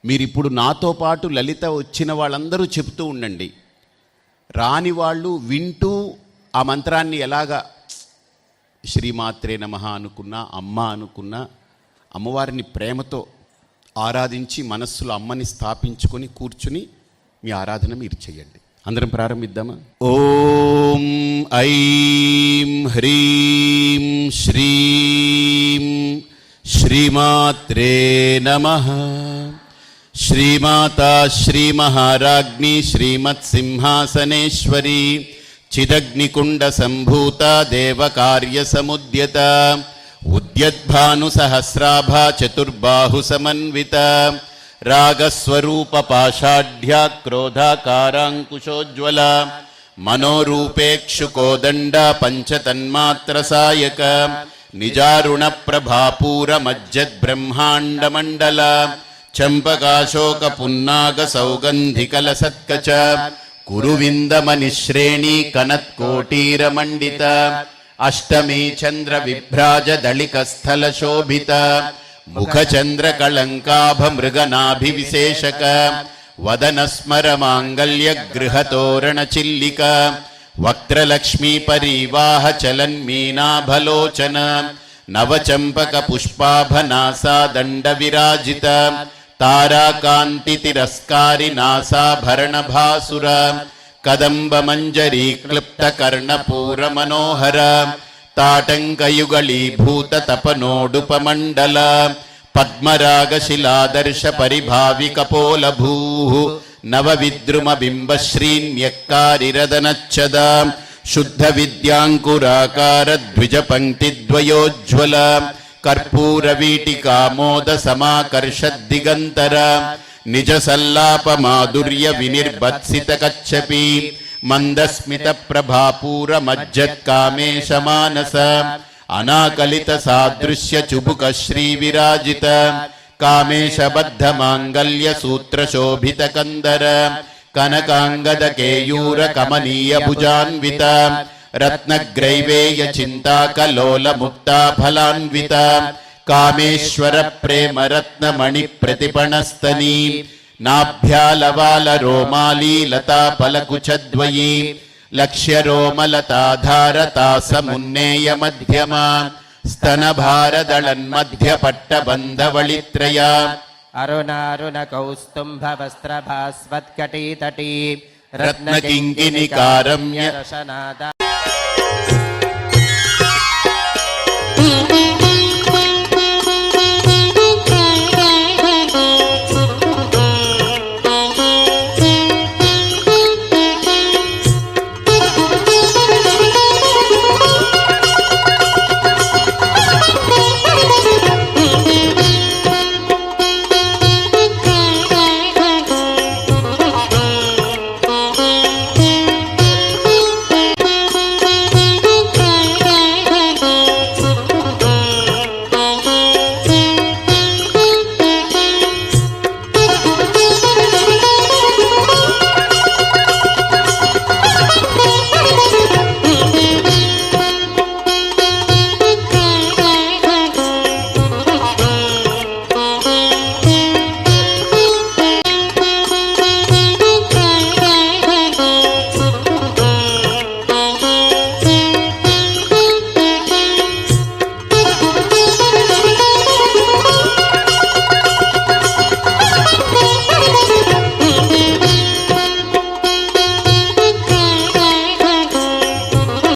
మీరిప్పుడు నాతో పాటు లలిత వచ్చిన వాళ్ళందరూ చెప్తూ ఉండండి. రాని వాళ్ళు వింటూ ఆ మంత్రాన్ని ఎలాగా శ్రీమాత్రే నమః అనుకున్నా, అమ్మ అనుకున్నా, అమ్మవారిని ప్రేమతో ఆరాధించి మనస్సులో అమ్మని స్థాపించుకొని కూర్చుని మీ ఆరాధన మీరు చేయండి. అందరం ప్రారంభిద్దామా? ఓం ఐం హ్రీం శ్రీం శ్రీమాత్రే నమః. శ్రీమాతా శ్రీమహారాజ్ఞి శ్రీమత్సింహాసనేశ్వరి చిదగ్నికుండ సంభూత దేవకార్య సముద్యత ఉద్యద్భానుసహస్రాభ చతుర్బాహు సమన్విత రాగస్వరూప పాషాఢ్య క్రోధాకారాంకుశోజ్వల మనోరూపేక్షుకోదండ పంచతన్మాత్ర సాయక నిజారుణ ప్రభాపూర మజ్జద్బ్రహ్మాండమండల చంపకాశోక పున్నాగ సౌగంధికల సత్కచ కురువిందమనిశ్రేణీ కనత్కోటీరమండిత అష్టమీ చంద్ర విభ్రాజ దళిక స్థల శోభిత ముఖచంద్ర కళంకాభ మృగనాభి విశేషక వదన స్మర మాంగళ్య గృహతోరణ చిల్లిక వక్త్రలక్ష్మీ పరీవాహ చలన్మీనాభలోచన నవచంపక పుష్పాభనాసా దండ విరాజిత తారాకాంతి తిరస్కారి నాసాభరణ భాసుర కదంబ మంజరీ క్లుప్త కర్ణపూర మనోహర తాటంకయుగళీభూత తపనోడుపమండల పద్మరాగ శిలాదర్శ పరిభావి కపోలభూ నవ విద్రుమ బింబ శ్రీన్యక్కారిరదనచ్చద శుద్ధ విద్యాంకురాకార ద్విజ పంక్తి ద్వయోజ్వల కర్పూర వీటికామోద సమాకర్ష దిగంతర నిజ సల్లాప మాధుర్య వినిర్భత్సిత కచ్చపి మందస్మిత ప్రభాపూర మజ్జత్కామేశ మానస అనాకలిత సాదృశ్య చుబుక శ్రీ విరాజిత కామేశ బద్ధ మాంగళ్య సూత్ర శోభిత కందర కనకాంగద కేయూర కమనీయ భుజాన్విత రత్నగ్రైవేయ చింతాకలోల ముక్తా ఫలాన్విత కామేశ్వర ప్రేమ రత్నమణి ప్రతిపణస్తనీ నాభ్యాలవాల రోమాలీ లతా పలకుచద్వయీ లక్ష్య రోమలతాధారతా సమున్నేయ మధ్యమా స్తన భారదళన్మధ్య పట్టబంధవళిత్రయ అరుణారుణ కౌస్తుంభ వస్త్రభాస్వత్కటీతటీ రత్నకింకిణికారమ్య రసనాద